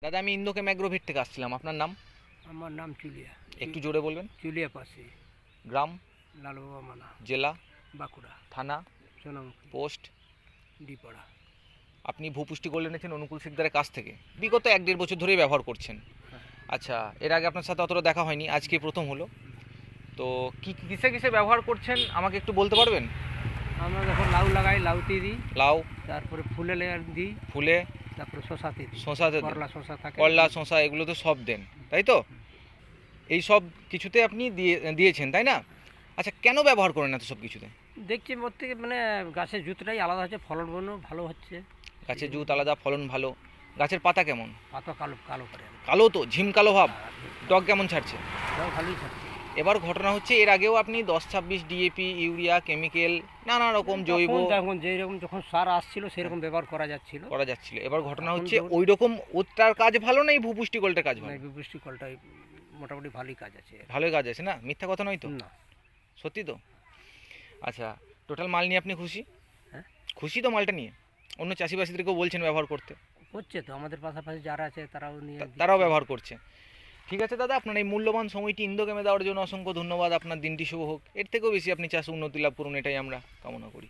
দাদা আমি ইন্দোকে ম্যাগ্রোভিট থেকে আসছিলাম, আপনার নাম? আমার নাম চুলিয়া। একটু জোরে বলবেন। চুলিয়া পাশে। গ্রাম? লালবাবা মানা। জেলা? বাঁকুড়া। থানা? সোনামুখী। পোস্ট? ডিপাড়া। আপনি ভূপুষ্টি গোল্ড এনেছেন অনুকূল শিকদারের কাছ থেকে, বিগত 1-1.5 বছর ধরেই ব্যবহার করছেন। আচ্ছা, এর আগে আপনার সাথে অতটা দেখা হয়নি, আজকে প্রথম হলো। তো কিসে কিসে ব্যবহার করছেন আমাকে একটু বলতে পারবেন? আমরা যখন লাউ লাগাই লাউতে দিই, লাউ? তারপরে ফুলে লেয়ার দিই, ফুলে? তারপরে শশাতে দিই। শশাতে? করলা শশা থাকে। করলা শশা এগুলো তো সব দেন, তাই তো? এই সব কিছুতে আপনি দিয়েছেন তাই না? আচ্ছা, কেন ব্যবহার করেন এত সব কিছুতে? দেখছি ওর থেকে মানে গাছের জুতটাই আলাদা হচ্ছে, ফলন ভালো হচ্ছে। গাছের জুত আলাদা, ফলন ভালো। গাছের পাতা কেমন? পাতা কালো কালো করে। কালো তো, ঝিম কালো ভাব। ডগ কেমন ছাড়ছে? তাও ভালোই থাকছে। এবার ঘটনা হচ্ছে, এর আগেও আপনি 10-26 ডিএপি, ইউরিয়া, কেমিক্যাল, নানা রকম জৈব যখন যেরকম যখন সার আসছিল সেরকম ব্যবহার করা যাচ্ছিল। এবার ঘটনা হচ্ছে ওই রকম ওটার কাজ ভালো না এই ভূপুষ্টি গোল্ডের কাজ ভালো? বৃষ্টি কলটাই মোটামুটি ভালোই কাজ আছে। ভালোই কাজ আছে না, মিথ্যা কথা নয় তো? না। সত্যি তো? আচ্ছা, টোটাল মাল নিয়ে আপনি খুশি? হ্যাঁ, খুশি তো মালটা নিয়ে? অন্য চাষিবাসীদেরকেও বলছেন ব্যবহার করতে? হচ্ছে তো, আমাদের পাশাপাশি যারা আছে তারাও নিয়ে তারাও ব্যবহার করছে। ঠিক আছে দাদা, আপনার এই মূল্যবান সময়টি ইন্দোকেমে দেওয়ার জন্য অসংখ্য ধন্যবাদ। আপনার দিনটি শুভ হোক। এর থেকেও বেশি আপনি চাষে উন্নতি লাভ করুন, এটাই আমরা কামনা করি।